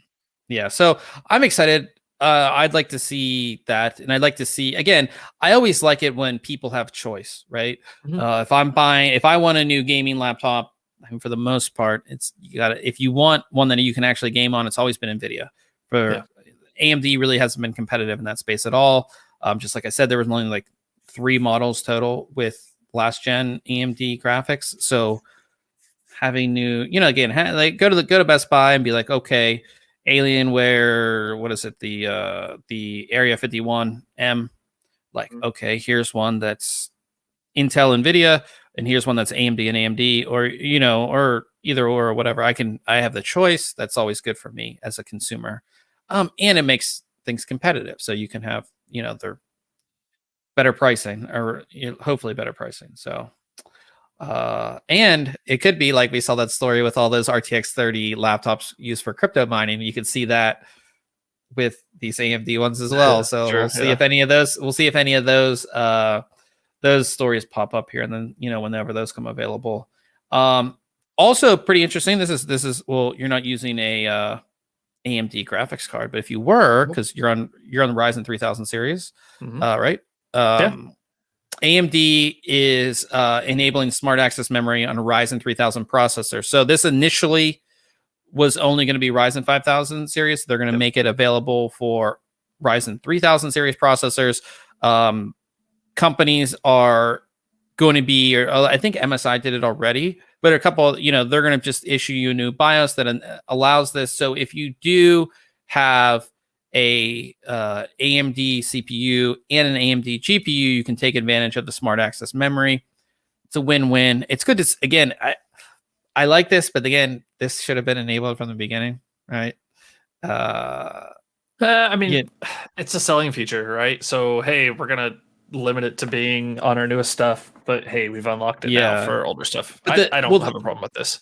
so I'm excited. I'd like to see that, and I'd like to see, again, I always like it when people have choice, right? Mm-hmm. If I want a new gaming laptop, for the most part, if you want one that you can actually game on, it's always been NVIDIA. AMD really hasn't been competitive in that space at all. Just like I said, there was only like 3 models total with last gen AMD graphics. So having new, again, go to Best Buy and be like, okay, Alienware, what is it? The Area 51M. Like, okay, here's one that's Intel, NVIDIA, and here's one that's AMD and AMD, or either or whatever. I have the choice. That's always good for me as a consumer. And it makes things competitive. So you can have, their better pricing, or hopefully better pricing. So and it could be like we saw that story with all those RTX 30 laptops used for crypto mining. You could see that with these AMD ones as well. So we'll see if any of those those stories pop up here, and then whenever those come available. Also pretty interesting. This is well, you're not using a AMD graphics card, but if you were, because you're on the Ryzen 3000 series, right? AMD is enabling smart access memory on a Ryzen 3000 processor. So this initially was only going to be Ryzen 5000 series. They're going to make it available for Ryzen 3000 series processors. Companies are going to be, or I think MSI did it already, but a couple, they're going to just issue you a new BIOS that allows this. So if you do have a AMD CPU and an AMD GPU, you can take advantage of the smart access memory. It's a win-win. It's good to, again, I like this, but again, this should have been enabled from the beginning, right? I mean, it's a selling feature, right? So, hey, we're going to limit it to being on our newest stuff, but hey, we've unlocked it now for older stuff. I don't have a problem with this.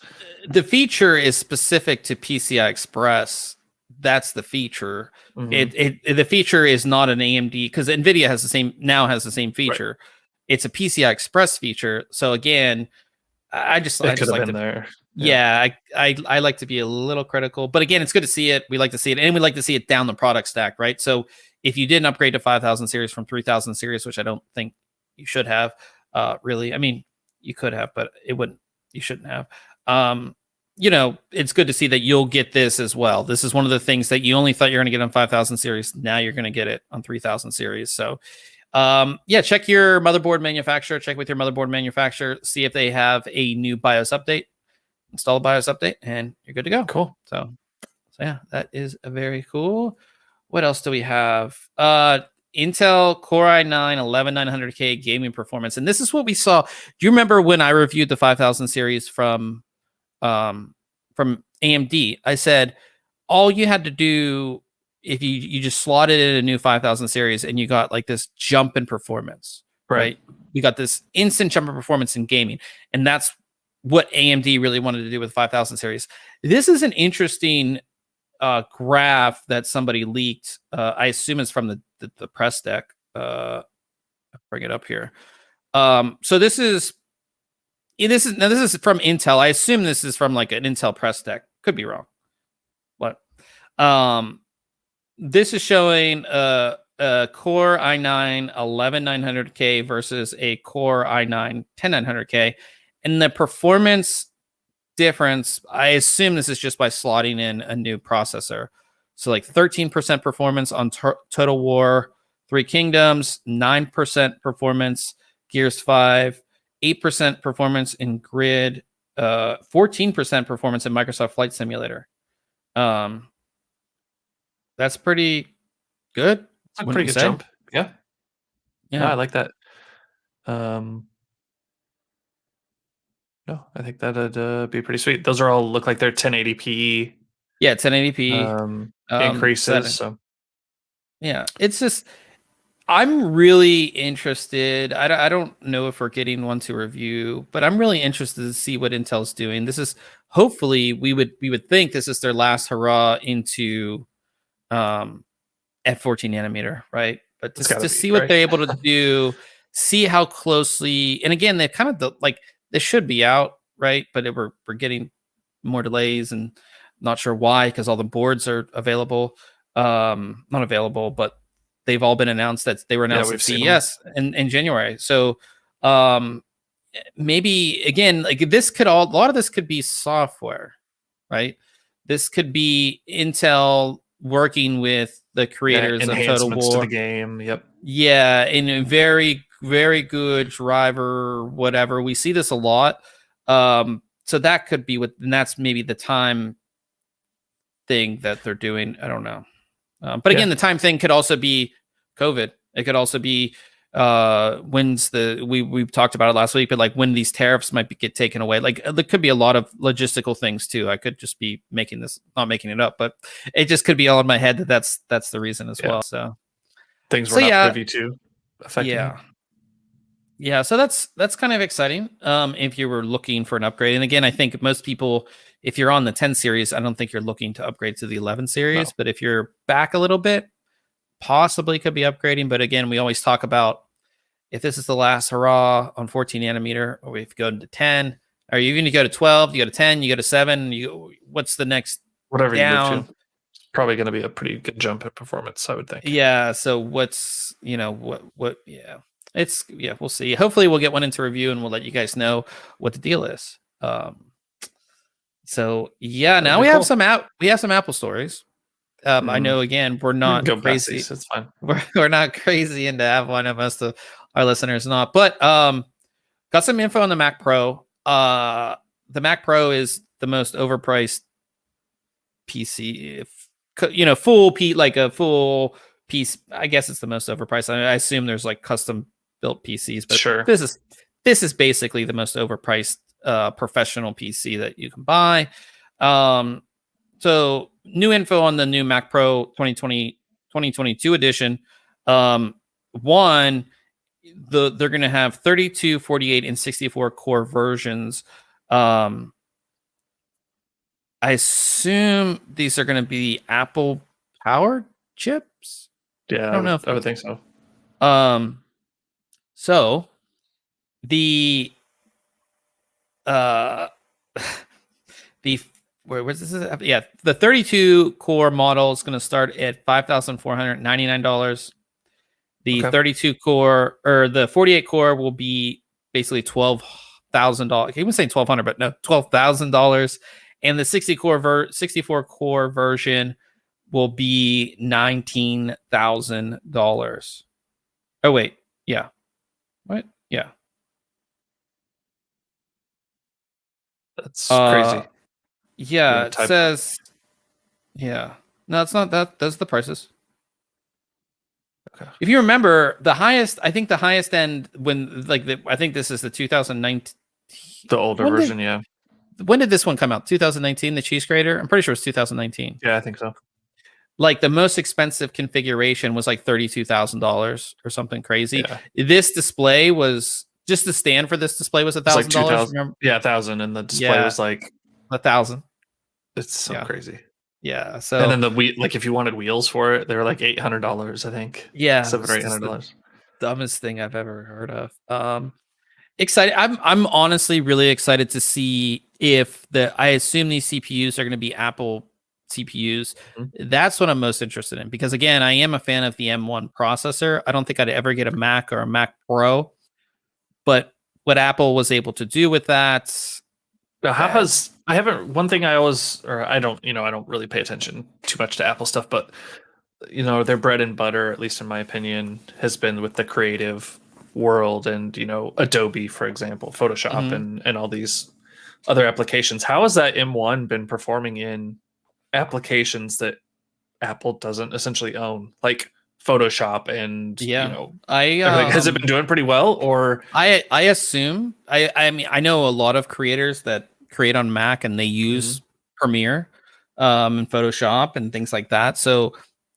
The feature is specific to PCI Express. That's the feature. The feature is not an AMD, because NVIDIA has the same feature. Right. It's a PCI Express feature. So again, I just like to, there. I like to be a little critical, but again, it's good to see it. We like to see it, and we like to see it down the product stack, right? So if you didn't upgrade to 5000 series from 3000 series, which I don't think you should have, really, I mean, you could have, but you shouldn't have. It's good to see that you'll get this as well. This is one of the things that you only thought you're going to get on 5000 series. Now you're going to get it on 3000 series. So, check your motherboard manufacturer, check with your motherboard manufacturer, see if they have a new BIOS update, install a BIOS update, and you're good to go. Cool. So yeah, that is very cool. What else do we have? Intel Core i9 11900K gaming performance. And this is what we saw. Do you remember when I reviewed the 5000 series from AMD? I said, all you had to do, if you just slotted in a new 5000 series and you got like this jump in performance, right? You got this instant jump in performance in gaming. And that's what AMD really wanted to do with 5000 series. This is an interesting graph that somebody leaked. I assume it's from the press deck. I'll bring it up here. So this is from Intel. I assume this is from like an Intel press deck. Could be wrong, but this is showing a Core i9 11900K versus a Core i9 10900K, and the performance difference, I assume this is just by slotting in a new processor. So like 13% performance on Total War 3 Kingdoms, 9% performance Gears 5, 8% performance in Grid, 14% performance in Microsoft Flight Simulator. That's pretty good. That's a pretty good jump. Yeah. No, I like that. No, I think that'd be pretty sweet. Those are all look like they're 1080p. Yeah, 1080p increases. So yeah, it's just, I'm really interested. I don't know if we're getting one to review, but I'm really interested to see what Intel's doing. This is, hopefully we would think this is their last hurrah into at 14 nanometer, right? But to see what they're able to do, see how closely, and again, they've kind of like, this should be out, right? But we're getting more delays, and not sure why, because all the boards are available. Not available, but they've all been announced that they were announced at CES in January. So maybe again, like this could a lot of this could be software, right? This could be Intel working with the creators of Total War to the game. Yep. Yeah, in a very, very good driver, whatever. We see this a lot. So that could be and that's maybe the time thing that they're doing. I don't know. But again, the time thing could also be COVID. It could also be when's we talked about it last week, but like when these tariffs might get taken away. Like there could be a lot of logistical things too. I could just be not making it up, but it just could be all in my head that's the reason as well. So things we're not privy to affecting. Yeah, so that's kind of exciting. If you were looking for an upgrade, and again, I think most people, if you're on the 10 series, I don't think you're looking to upgrade to the 11 series. No. But if you're back a little bit, possibly could be upgrading. But again, we always talk about if this is the last hurrah on 14 nanometer, or if you go into 10, Or even you go to 12, you go to 10, you go to 7. What's the next? Whatever down? You move to. It's probably going to be a pretty good jump in performance, I would think. Yeah. So what's what? Yeah. We'll see. Hopefully we'll get one into review and we'll let you guys know what the deal is. So yeah, now we have some Apple stories. I know again we're not crazy. It's fine. We're not crazy into Apple. I know most of our listeners are not, but got some info on the Mac Pro. The Mac Pro is the most overpriced PC. Like a full piece. I guess it's the most overpriced. I assume there's like custom built PCs, but sure. This is basically the most overpriced professional PC that you can buy. So new info on the new Mac Pro 2022 edition. One, they're going to have 32, 48, and 64 core versions. I assume these are going to be Apple powered chips. Yeah, I would think so. So the where's this? Yeah, the 32 core model is going to start at $5,499. The 32 core or the 48 core will be basically $12,000. I keep saying $1,200, but no, $12,000. And the 64 core version will be $19,000. Oh wait, yeah, what? Yeah, that's crazy. Yeah, it says. Yeah, no, it's not that. Those are the prices. Okay. If you remember, the highest end I think this is the 2019. The older version, yeah. When did this one come out? 2019, the Cheese Grater? I'm pretty sure it's 2019. Yeah, I think so. Like the most expensive configuration was like $32,000 or something crazy. Yeah. This display was just the stand for this display was $1,000. Yeah, $1,000, and the display was like $1,000. It's so crazy. Yeah. So and then if you wanted wheels for it, they were like $800, I think. Yeah, $700 or $800. Dumbest thing I've ever heard of. Excited. I'm honestly really excited to see if I assume these CPUs are going to be Apple CPUs. Mm-hmm. That's what I'm most interested in because again, I am a fan of the M1 processor. I don't think I'd ever get a Mac or a Mac Pro, but what Apple was able to do with that. One thing I don't really pay attention too much to Apple stuff, but their bread and butter, at least in my opinion, has been with the creative world and Adobe, for example, Photoshop and all these other applications. How has that M1 been performing in applications that Apple doesn't essentially own, like Photoshop and has it been doing pretty well? Or I assume I mean I know a lot of creators that create on Mac and they use Premiere and Photoshop and things like that, so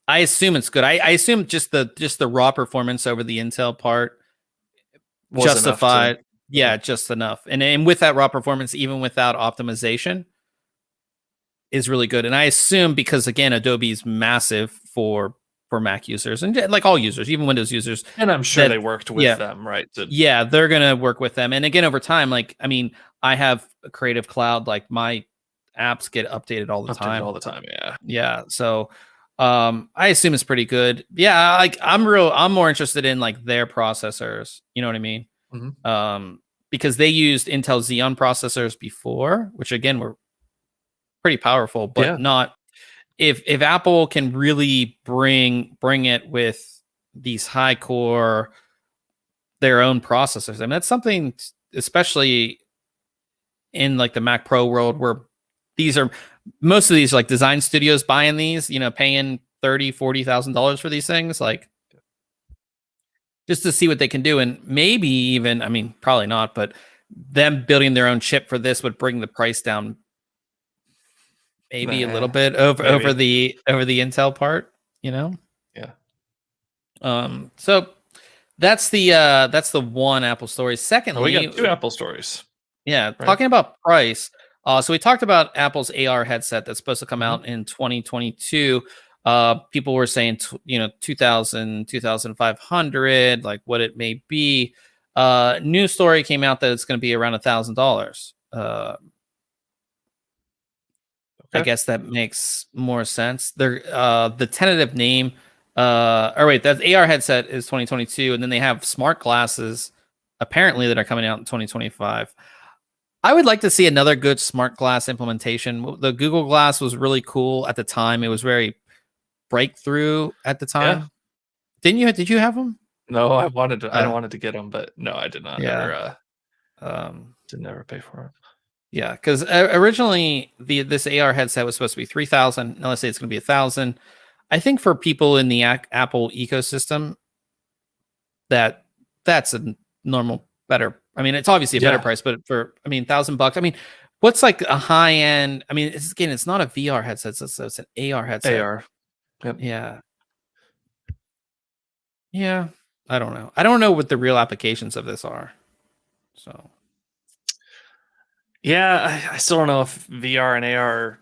I assume it's good. I assume just the raw performance over the Intel part was justified. Just enough. And with that raw performance, even without optimization, is really good. And I assume because again, Adobe's massive for Mac users and like all users, even Windows users. And I'm sure they worked with them, right? They're gonna work with them. And again, over time, like I mean, I have a Creative Cloud, like my apps get updated all the time. Yeah. So I assume it's pretty good. Yeah, like I'm more interested in like their processors. You know what I mean? Mm-hmm. Because they used Intel Xeon processors before, which again were pretty powerful, but not. If Apple can really bring it with these high core, their own processors, I mean that's something, especially in like the Mac Pro world, where most of these like design studios buying these, paying $30,000-$40,000 for these things, like just to see what they can do. And maybe even, I mean, probably not, but them building their own chip for this would bring the price down maybe a little bit over the Intel part, Yeah. So that's the one Apple story. Secondly, we got two Apple stories. Yeah. Right. Talking about price. So we talked about Apple's AR headset that's supposed to come out in 2022. People were saying, 2,000, 2,500, like what it may be. News story came out that it's going to be around $1,000. I guess that makes more sense. They're the tentative name. Or wait, that AR headset is 2022, and then they have smart glasses apparently that are coming out in 2025. I would like to see another good smart glass implementation. The Google Glass was really cool at the time. It was very breakthrough at the time. Yeah. Did you have them? No, I wanted to. I wanted to get them, but no, I did not. Yeah. Didn't ever pay for it. Yeah, because originally this AR headset was supposed to be 3,000. Now let's say it's going to be 1,000. I think for people in the Apple ecosystem, that's a normal, better. I mean, it's obviously a better price, but for $1,000. I mean, what's like a high end? I mean, it's not a VR headset. It's an AR headset. AR. Yep. Yeah. Yeah. I don't know. I don't know what the real applications of this are. So. Yeah, I still don't know if VR and AR are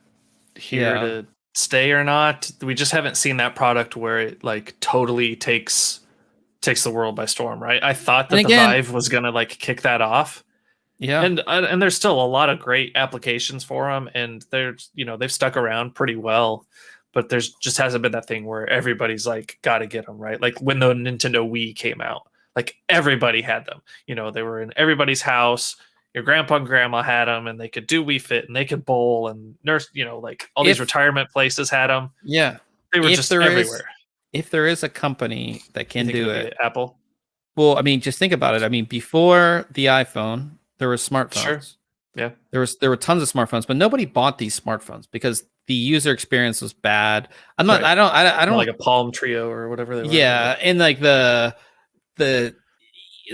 here to stay or not. We just haven't seen that product where it like totally takes the world by storm, right? I thought that the Vive was gonna like kick that off. Yeah, and there's still a lot of great applications for them, and they've stuck around pretty well. But there's just hasn't been that thing where everybody's like got to get them, right? Like when the Nintendo Wii came out, like everybody had them. They were in everybody's house. Your grandpa and grandma had them, and they could do Wii Fit, and they could bowl and nurse. Like all these retirement places had them. Yeah, they were just everywhere. If there is a company that can do it, Apple. Well, I mean, just think about it. I mean, before the iPhone, there were smartphones. Sure. Yeah. There were tons of smartphones, but nobody bought these smartphones because the user experience was bad. I don't like a Palm Trio or whatever they were. Yeah, and like the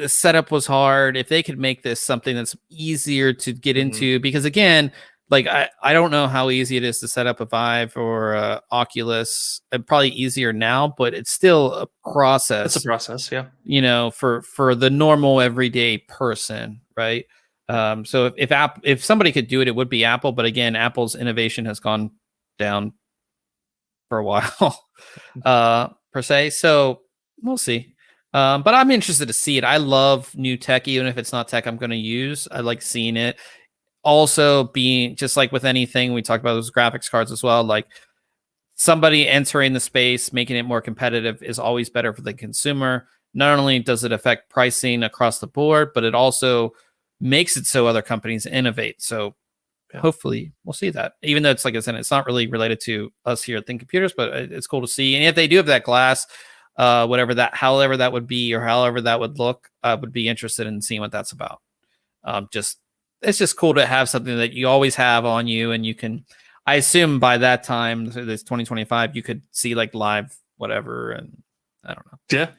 setup was hard. If they could make this something that's easier to get into, because again, like I don't know how easy it is to set up a Vive or Oculus. Probably easier now, but it's still a process. It's a process, yeah. For the normal everyday person, right? So if somebody could do it, it would be Apple. But again, Apple's innovation has gone down for a while, per se. So we'll see. But I'm interested to see it. I love new tech, even if it's not tech I'm going to use. I like seeing it. Also, being just like with anything, we talked about those graphics cards as well. Like somebody entering the space, making it more competitive is always better for the consumer. Not only does it affect pricing across the board, but it also makes it so other companies innovate. So hopefully we'll see that. Even though it's like I said, it's not really related to us here at ThinkComputers, but it's cool to see. And if they do have that glass, however that would be, or however that would look, I would be interested in seeing what that's about. It's just cool to have something that you always have on you, and you can, I assume by that time, this 2025, you could see like live whatever, and I don't know. Yeah.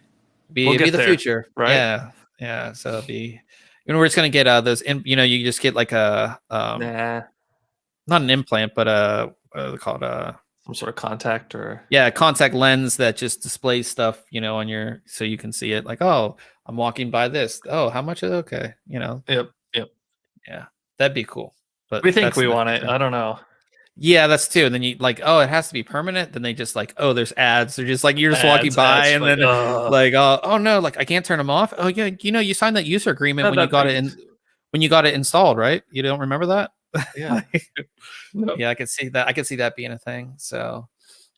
We'll be the future. Right. Yeah. So it'll be, we're just going to get those, you just get like a, not an implant, but what do they call it? Some sort of contact contact lens that just displays stuff, on your, so you can see it like, oh, I'm walking by this. Oh, how much is it? Okay. Yep. Yeah. That'd be cool. But we think we want it. I don't know. Yeah, that's too. And then you like, oh, it has to be permanent. Then they just like, oh, there's ads. They're just like, you're just walking by, and then like, oh no, like I can't turn them off. Oh yeah, you signed that user agreement when you got it installed, right? You don't remember that? Yeah. Yeah, I could see that. I could see that being a thing. So,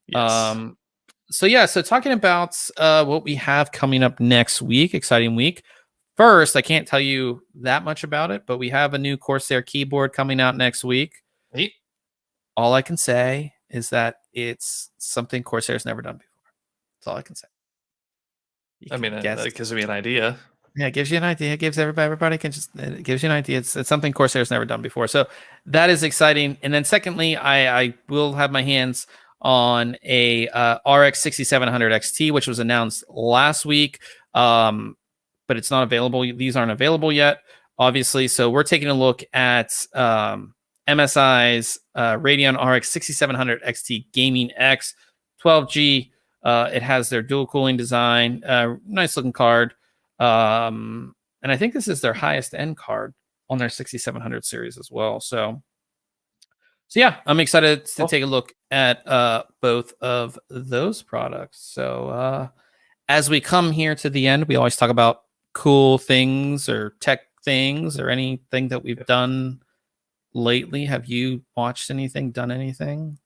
yes. So talking about what we have coming up next week, exciting week. First, I can't tell you that much about it, but we have a new Corsair keyboard coming out next week. Neat. All I can say is that it's something Corsair's never done before. That's all I can say. That gives me an idea. Yeah, it gives you an idea. It gives everybody it gives you an idea. It's something Corsair's never done before. So that is exciting. And then secondly, I will have my hands on a RX 6700 XT, which was announced last week. But it's not available. These aren't available yet, obviously. So we're taking a look at MSI's Radeon RX 6700 XT Gaming X 12G. It has their dual cooling design, nice looking card. And I think this is their highest end card on their 6700 series as well. So yeah, I'm excited to take a look at both of those products. So as we come here to the end, we always talk about cool things or tech things or anything that we've done lately? Have you watched anything, done anything?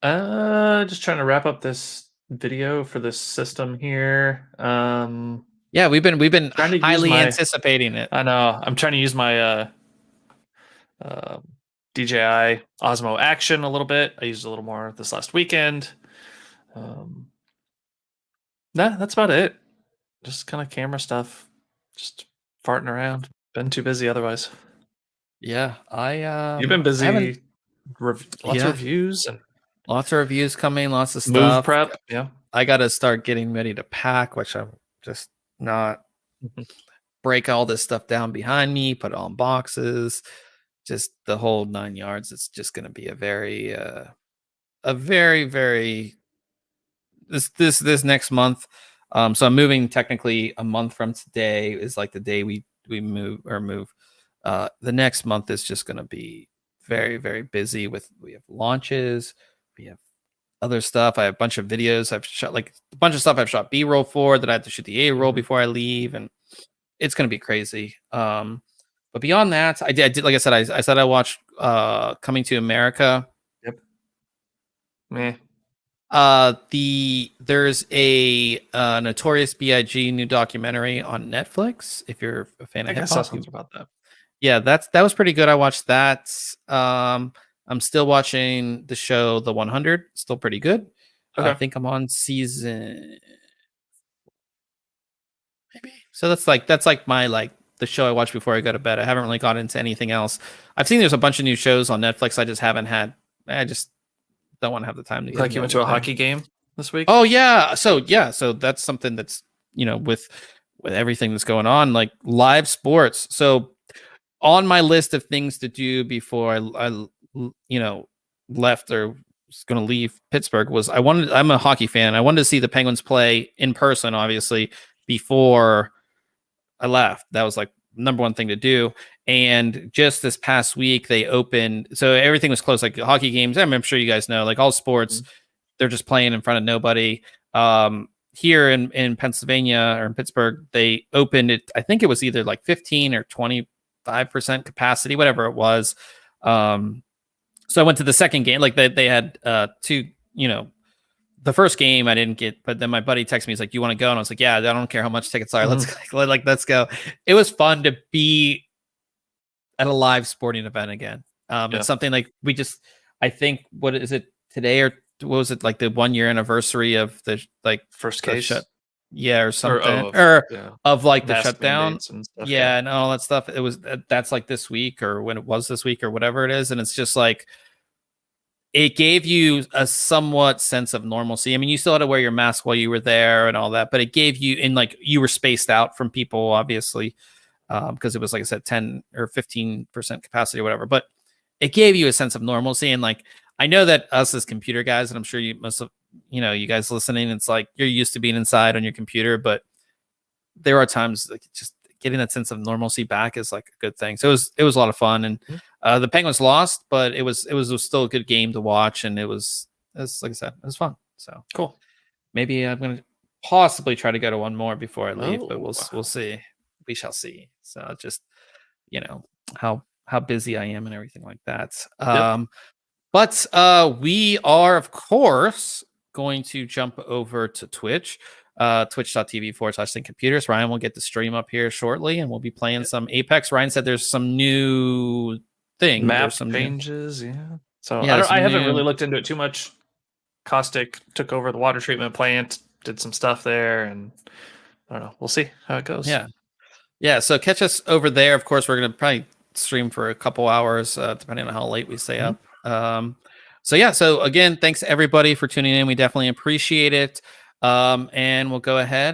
Just trying to wrap up this video for this system here. Yeah, we've been highly anticipating it. I know. I'm trying to use my DJI Osmo Action a little bit. I used a little more this last weekend. Nah, that's about it. Just kind of camera stuff. Just farting around. Been too busy otherwise. Yeah, You've been busy. Lots of reviews and lots of reviews coming. Lots of stuff. Move prep. Yeah, I got to start getting ready to pack, which I'm just not. Break all this stuff down behind me. Put it all in boxes. Just the whole 9 yards. It's just going to be a very this next month. So I'm moving technically a month from today is like the day we move. The next month is just going to be very, very busy we have launches. We have other stuff. I have a bunch of videos I've shot, like a bunch of stuff I've shot B-roll for that I have to shoot the A-roll before I leave. And it's going to be crazy. But beyond that, I did like I said, I said I watched Coming to America. Yep. Meh. There's a Notorious B.I.G. new documentary on Netflix. If you're a fan of hip hop, about that. Yeah, that was pretty good. I watched that. I'm still watching the show The 100. Still pretty good. Okay. I think I'm on season maybe. So that's like my the show I watched before I go to bed. I haven't really got into anything else. I've seen there's a bunch of new shows on Netflix. I just haven't had. I just don't want to have the time to get. Like you went to a hockey game this week? Oh yeah. So that's something that's with everything that's going on, like live sports. So on my list of things to do before I left or was going to leave Pittsburgh was I'm a hockey fan. I wanted to see the Penguins play in person, obviously, before I left. That was like number one thing to do. And just this past week they opened, so everything was closed, like hockey games. I'm sure you guys know, like all sports, they're just playing in front of nobody. Here in Pennsylvania or in Pittsburgh, they opened it. I think it was either like 15 or 25% capacity, whatever it was. So I went to the second game. Like they had two, the first game I didn't get, but then my buddy texted me. He's like, "You want to go?" And I was like, "Yeah, I don't care how much tickets are. Let's go." It was fun to be at a live sporting event again. It's something like I think, what is it today, or what was it, like the 1 year anniversary of the first case? Or something, of like the shutdown. And stuff, and all that stuff. It was that's like this week, or when it was this week, or whatever it is. And it's just like, it gave you a somewhat sense of normalcy. I mean, you still had to wear your mask while you were there and all that, but it gave you, and like you were spaced out from people, obviously, because it was, like I said, 10 or 15% capacity or whatever. But it gave you a sense of normalcy. And like, I know that us as computer guys, and I'm sure you must have, you guys listening, it's like you're used to being inside on your computer, but there are times like just getting that sense of normalcy back is like a good thing. So it was a lot of fun. And the Penguins lost, but it was still a good game to watch, and it was like I said, it was fun. So cool. Maybe I'm gonna possibly try to go to one more before I leave, but we'll see. We shall see. So just how busy I am and everything like that. But we are, of course, going to jump over to Twitch. Twitch.tv/ThinkComputers. Ryan will get the stream up here shortly, and we'll be playing some Apex. Ryan said there's some new thing, map changes. So I haven't really looked into it too much. Caustic took over the water treatment plant, did some stuff there, and I don't know. We'll see how it goes. Yeah. So catch us over there. Of course, we're gonna probably stream for a couple hours, depending on how late we stay up. So again, thanks everybody for tuning in. We definitely appreciate it. And we'll go ahead